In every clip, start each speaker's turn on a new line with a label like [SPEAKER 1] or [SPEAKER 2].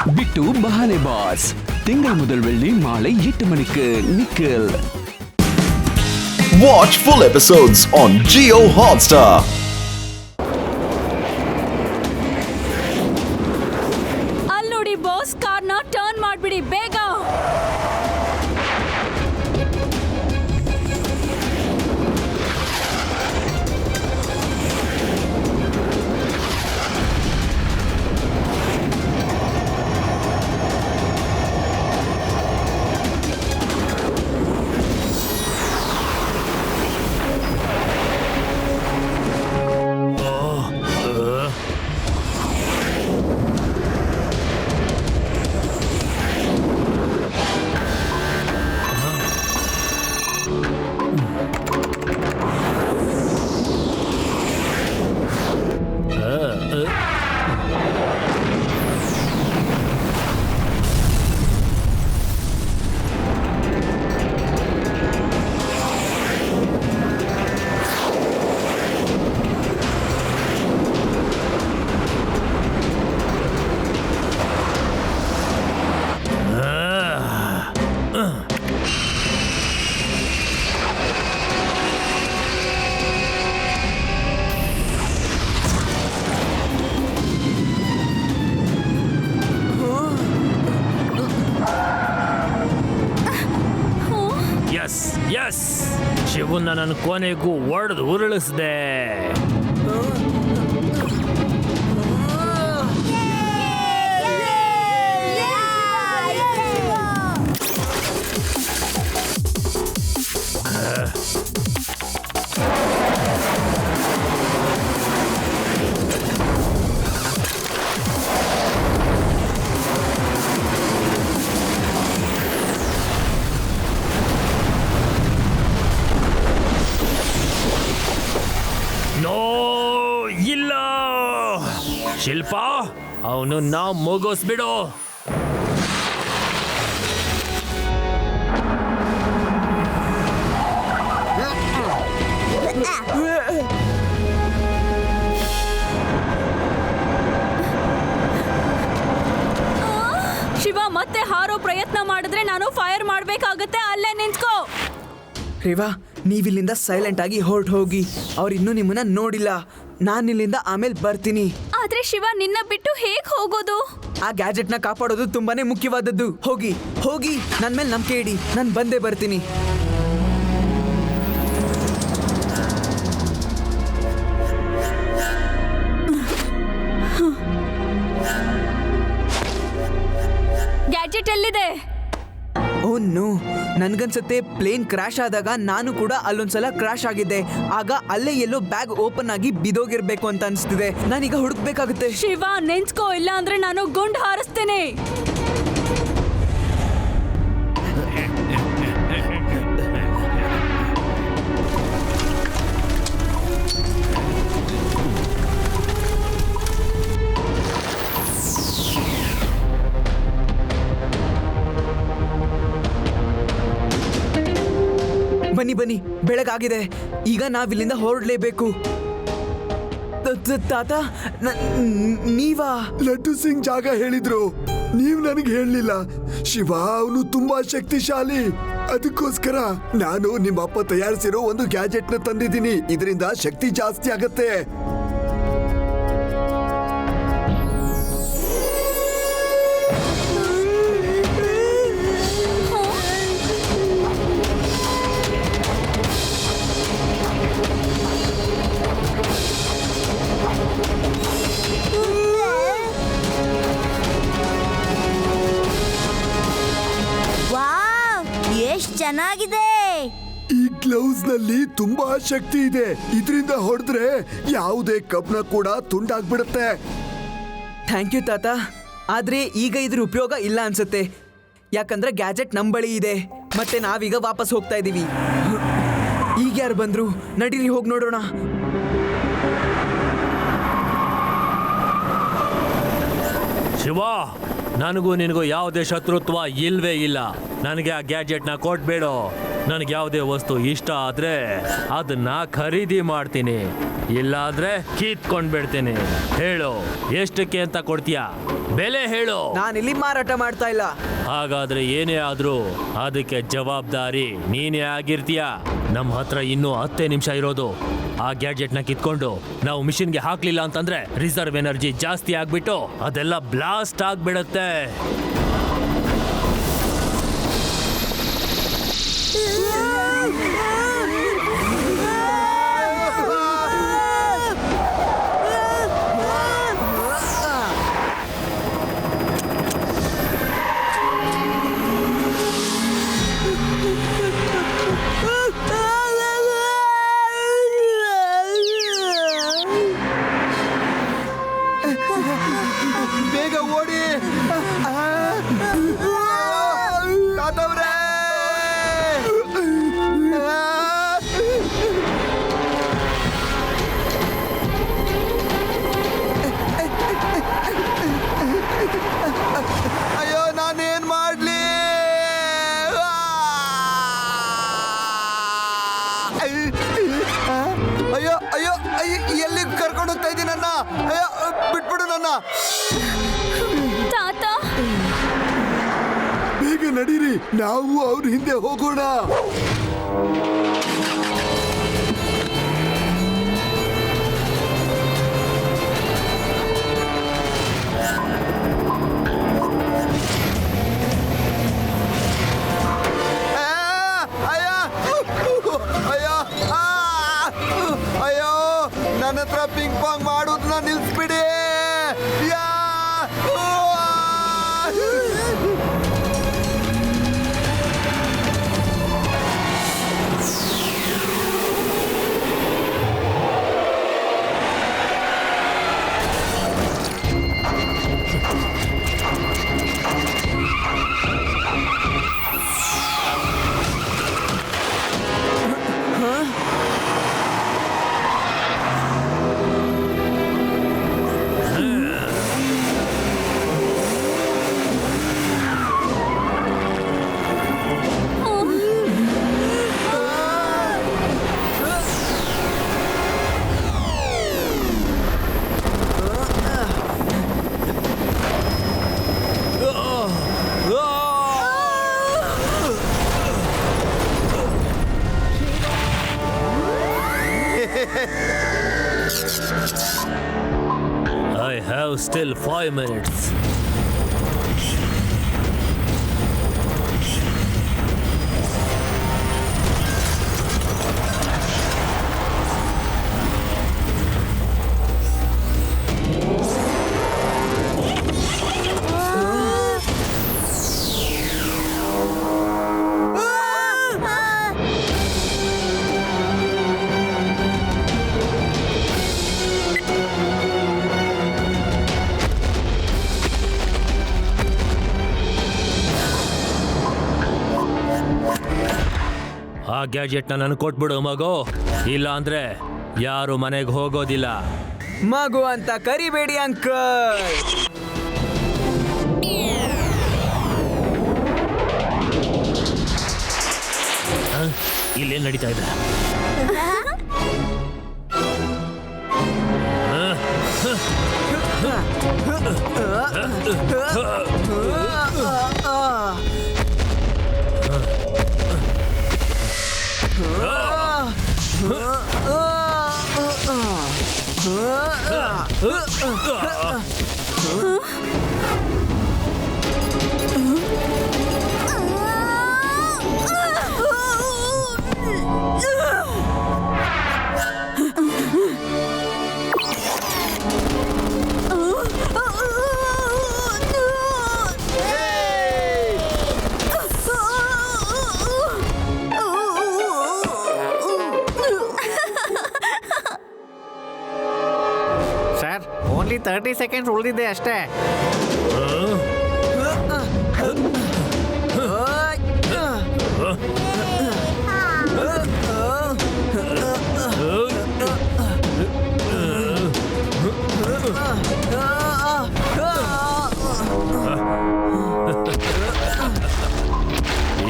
[SPEAKER 1] பிட்டு பஹானே pass திங்கள் முதல் வெள்ளி மாலை 8 மணிக்கு நிக்கில்.
[SPEAKER 2] Watch full episodes on Jio Hotstar.
[SPEAKER 3] ಅಲ್ಲೋಡಿ ಬಾಸ್, ಕಾರ್ನ ಟರ್ನ್ ಮಾಡ್ಬಿಡಿ ಬೇಗ.
[SPEAKER 4] ಯಸ್, ಶಿವನ್ನ ನನ್ನ ಕೊನೆಗೂ ಒಡೆದು ಉರುಳಿಸ್ದೆ. ಇಲ್ಲ ಶಿಲ್ಪ, ಅವನು ನಾವು ಮುಗಿಸ್ಬಿಡು.
[SPEAKER 3] ಶಿವ ಮತ್ತೆ ಹಾರೋ ಪ್ರಯತ್ನ ಮಾಡಿದ್ರೆ ನಾನು ಫೈರ್ ಮಾಡ್ಬೇಕಾಗತ್ತೆ. ಅಲ್ಲೇ ನಿಂತ್ಕೋ.
[SPEAKER 5] ರೇವಾ, ನೀವಿಲ್ಲಿಂದ ಸೈಲೆಂಟ್ ಆಗಿ ಹೊರಟು ಹೋಗಿ. ಅವ್ರಿನ್ನೂ ನಿಮ್ಮನ್ನ ನೋಡಿಲ್ಲ. ನಾನಿಲ್ಲಿಂದ ಆಮೇಲೆ ಬರ್ತೀನಿ.
[SPEAKER 3] ಆದ್ರೆ ಶಿವ, ನಿನ್ನ ಬಿಟ್ಟು ಹೇಗ್ ಹೋಗೋದು?
[SPEAKER 5] ಆ ಗ್ಯಾಜೆಟ್ ನ ಕಾಪಾಡೋದು ತುಂಬಾನೇ ಮುಖ್ಯವಾದದ್ದು. ಹೋಗಿ ಹೋಗಿ, ನನ್ ಮೇಲೆ ನಂಬಿಕೆ ಇಡಿ. ನಾನು ಬಂದೇ ಬರ್ತೀನಿ.
[SPEAKER 3] ಗ್ಯಾಜೆಟ್ ಎಲ್ಲಿದೆ?
[SPEAKER 5] ಓ ನೋ, ನನ್ಗನ್ಸತ್ತೆ ಪ್ಲೇನ್ ಕ್ರಾಶ್ ಆದಾಗ ನಾನು ಕೂಡ ಅಲ್ಲೊಂದ್ಸಲ ಕ್ರಾಶ್ ಆಗಿದ್ದೆ. ಆಗ ಅಲ್ಲೇ ಎಲ್ಲೋ ಬ್ಯಾಗ್ ಓಪನ್ ಆಗಿ ಬಿದೋಗಿರ್ಬೇಕು ಅಂತ ಅನ್ಸ್ತಿದೆ. ನಾನೀಗ ಹುಡುಕ್ಬೇಕಾಗುತ್ತೆ.
[SPEAKER 3] ಶಿವ, ನೆನ್ಸ್ಕೋ, ಇಲ್ಲ ಅಂದ್ರೆ ನಾನು ಗುಂಡು ಹಾರಿಸ್ತೇನೆ.
[SPEAKER 5] ಬನ್ನಿ ಬನ್ನಿ, ಬೆಳಗಾಗಿದೆ. ಈಗ ನಾವಿಲ್ಲಿಂದ ಹೊರಡ್ಲೇಬೇಕು. ತಾತ, ನೀವಾ?
[SPEAKER 6] ಲಡ್ಡು ಸಿಂಗ್ ಜಾಗ ಹೇಳಿದ್ರು, ನೀವ್ ನನಗೆ ಹೇಳಲಿಲ್ಲ. ಶಿವ ಅವನು ತುಂಬಾ ಶಕ್ತಿಶಾಲಿ. ಅದಕ್ಕೋಸ್ಕರ ನಾನು ನಿಮ್ಮಪ್ಪ ತಯಾರಿಸಿರೋ ಒಂದು ಗ್ಯಾಜೆಟ್ ನ ತಂದಿದ್ದೀನಿ. ಇದರಿಂದ ಶಕ್ತಿ ಜಾಸ್ತಿ ಆಗತ್ತೆ.
[SPEAKER 7] ಚೆನ್ನಾಗಿದೆ.
[SPEAKER 6] ಈ ಗ್ಲೌಸ್ ನಲ್ಲಿ ತುಂಬಾ ಶಕ್ತಿ ಇದೆ. ಇದರಿಂದ ಹೊಡೆದ್ರೆ ಯಾವುದೇ ಕಬ್ನ ಕೂಡ ತುಂಡಾಗ್ಬಿಡುತ್ತೆ.
[SPEAKER 5] ಥ್ಯಾಂಕ್ ಯು ತಾತ. ಆದ್ರೆ ಈಗ ಇದ್ರ ಉಪಯೋಗ ಇಲ್ಲ ಅನ್ಸುತ್ತೆ. ಯಾಕಂದ್ರೆ ಗ್ಯಾಜೆಟ್ ನಮ್ ಬಳಿ ಇದೆ. ಮತ್ತೆ ನಾವೀಗ ವಾಪಸ್ ಹೋಗ್ತಾ ಇದೀವಿ. ಈಗ ಯಾರು ಬಂದ್ರು? ನಡೀರಿ ಹೋಗಿ ನೋಡೋಣ.
[SPEAKER 4] ಶಿವ, ನನಗೂ ನಿನಗೂ ಯಾವುದೇ ಶತ್ರುತ್ವ ಇಲ್ವೇ ಇಲ್ಲ. ನನಗೆ ಆ ಗ್ಯಾಜೆಟ್ನ ಕೊಟ್ಬೇಡು. ನನಗೆ ಯಾವುದೇ ವಸ್ತು ಇಷ್ಟ ಆದ್ರೆ ಅದನ್ನ ಖರೀದಿ ಮಾಡ್ತೀನಿ, ಇಲ್ಲಾಂದ್ರೆ ಕಿತ್ಕೊಂಡ್ ಬಿಡ್ತೀನಿ. ಹೇಳು, ಎಷ್ಟಕ್ಕೆ ಅಂತ ಕೊಡ್ತೀಯಾ? ಬೆಲೆ ಹೇಳು.
[SPEAKER 5] ನಾನಿಲ್ಲಿ ಮಾರಾಟ ಮಾಡ್ತಾ ಇಲ್ಲ.
[SPEAKER 4] ಹಾಗಾದ್ರೆ ಏನೇ ಆದ್ರೂ ಅದಕ್ಕೆ ಜವಾಬ್ದಾರಿ ನೀನೇ ಆಗಿರ್ತೀಯ. ನಮ್ಮ ಹತ್ರ ಇನ್ನೂ 10 ನಿಮಿಷ ಇರೋದು. ಆ ಗ್ಯಾಡ್ಜೆಟ್ನ ಕಿತ್ಕೊಂಡು ನಾವು ಮಿಷಿನ್ಗೆ ಹಾಕ್ಲಿಲ್ಲ ಅಂತಂದ್ರೆ ರಿಸರ್ವ್ ಎನರ್ಜಿ ಜಾಸ್ತಿ ಆಗ್ಬಿಟ್ಟು ಅದೆಲ್ಲ ಬ್ಲಾಸ್ಟ್ ಆಗ್ಬಿಡತ್ತೆ.
[SPEAKER 6] ಬೇಗ ಓಡಿ ತಾತವ್ರೇ! ಅಯ್ಯೋ, ನಾನೇನ್ ಮಾಡ್ಲಿ? ಅಯ್ಯೋ ಅಯ್ಯೋ ಅಯ್ಯೋ, ಎಲ್ಲಿ ಕರ್ಕೊಂಡು ಹೋಗ್ತಾ ಇದ್ದೀನಿ ನನ್ನ? ಅಯ್ಯೋ, ಬಿಟ್ಬಿಡು ನನ್ನ.
[SPEAKER 3] ತಾತ,
[SPEAKER 6] ಬೇಗ ನಡೀರಿ, ನಾವು ಅವ್ರ ಹಿಂದೆ ಹೋಗೋಣ. ಅಯ್ಯೋ, ನನ್ನ ಹತ್ರ ಪಿಂಗ್ ಪಾಂಗ್ ಮಾಡೋದನ್ನ ನಿಲ್ಸ್ಬಿಡಿ.
[SPEAKER 4] I have still 5 minutes. ಆ ಗ್ಯಾಜೆಟ್ನ ನನಗೆ ಕೊಟ್ಬಿಡು ಮಗು, ಇಲ್ಲ ಅಂದ್ರೆ ಯಾರು ಮನೆಗೆ ಹೋಗೋದಿಲ್ಲ.
[SPEAKER 5] ಮಗು ಅಂತ ಕರಿಬೇಡಿ ಅಂಕಲ್.
[SPEAKER 4] ಇಲ್ಲೇನ್ ನಡೀತಾ ಇದೆ?
[SPEAKER 7] ಸರ್, ಓನ್ಲಿ 30 ಸೆಕೆಂಡ್ಸ್ ಉಳಿದಿದೆ ಅಷ್ಟೇ.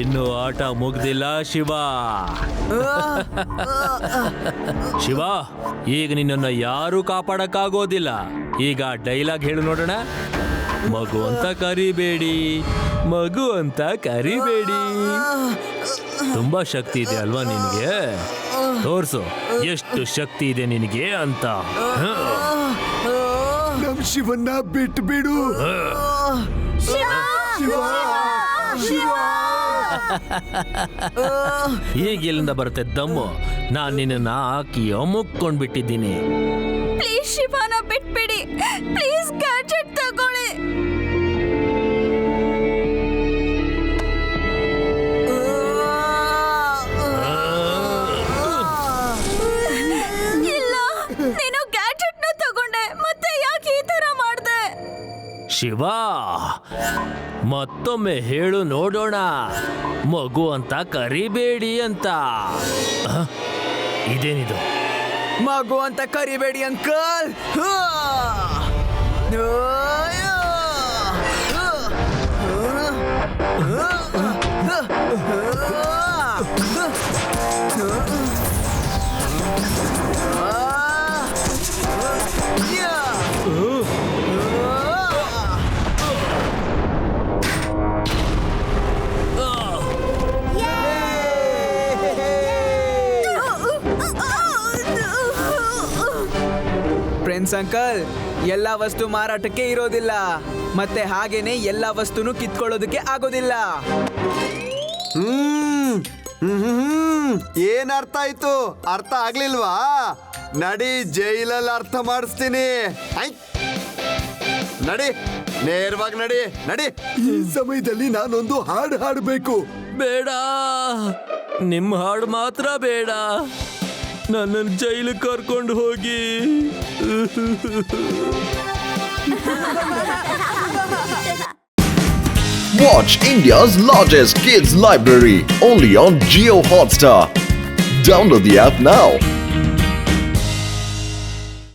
[SPEAKER 4] ಇನ್ನು ಆಟ ಮುಗ್ದಿಲ್ಲ ಶಿವ. ಶಿವ, ಈಗ ನಿನ್ನನ್ನು ಯಾರೂ ಕಾಪಾಡಕ್ಕಾಗೋದಿಲ್ಲ. ಈಗ ಡೈಲಾಗ್ ಹೇಳು ನೋಡೋಣ. ಮಗು ಅಂತ ಕರಿಬೇಡಿ, ಮಗು ಅಂತ ಕರಿಬೇಡಿ. ತುಂಬಾ ಶಕ್ತಿ ಇದೆ ಅಲ್ವಾ ನಿನಗೆ? ತೋರ್ಸು ಎಷ್ಟು ಶಕ್ತಿ ಇದೆ ನಿನಗೆ ಅಂತ.
[SPEAKER 6] ನಮ್ ಶಿವನ್ನ ಬಿಟ್ಟು ಬಿಡು. ಶಿವ ಶಿವ.
[SPEAKER 4] ಈಗ ಎಲ್ಲಿಂದ ಬರುತ್ತೆ ದಮ್ಮು? ನಾನ್ ನಿನ್ನ ಹಾಕಿ ಅಮುಕ್ಕೊಂಡ್ಬಿಟ್ಟಿದ್ದೀನಿ.
[SPEAKER 3] ಪ್ಲೀಸ್ ಶಿವಾನ ಬಿಟ್ಬಿಡಿ. ಪ್ಲೀಸ್ ಗ್ಯಾಜೆಟ್ ತಗೊಳ್ಳಿ. ಇಲ್ಲ, ನೀನು ಗ್ಯಾಜೆಟ್ ನ ತಗೊಂಡೆ, ಮತ್ತೆ ಯಾಕೆ ಈ ತರ ಮಾಡ್ದೆ?
[SPEAKER 4] ಶಿವ, ಮತ್ತೊಮ್ಮೆ ಹೇಳು ನೋಡೋಣ. ಮಗು ಅಂತ ಕರಿಬೇಡಿ ಅಂತ. ಇದೇನಿದು?
[SPEAKER 5] ಮಗು ಅಂತ ಕರಿಬೇಡಿ ಅಂಕಲ್. ಫ್ರೆಂಡ್ಸ್ ಅಂಕಲ್, ಎಲ್ಲ ವಸ್ತು ಮಾರಾಟಕ್ಕೆ ಇರೋದಿಲ್ಲ, ಮತ್ತೆ ಹಾಗೇನೆ ಎಲ್ಲ ವಸ್ತುನು ಕಿತ್ಕೊಳ್ಳೋದಕ್ಕೆ ಆಗೋದಿಲ್ಲ.
[SPEAKER 8] ಏನ್ ಅರ್ಥ ಆಯ್ತು? ಅರ್ಥ ಆಗ್ಲಿಲ್ವಾ? ನಡಿ, ಜೈಲಲ್ಲಿ ಅರ್ಥ ಮಾಡಿಸ್ತೀನಿ. ನಡಿ, ನೇರವಾಗಿ ನಡಿ ನಡಿ.
[SPEAKER 6] ಈ ಸಮಯದಲ್ಲಿ ನಾನೊಂದು ಹಾಡು ಹಾಡಬೇಕು.
[SPEAKER 4] ಬೇಡ, ನಿಮ್ಮ ಹಾಡು ಮಾತ್ರ ಬೇಡ. ನನ್ನನ್ನು ಜೈಲಿಗೆ ಕರ್ಕೊಂಡು ಹೋಗಿ.
[SPEAKER 2] Watch India's largest kids library only on Jio Hotstar. Download the app now.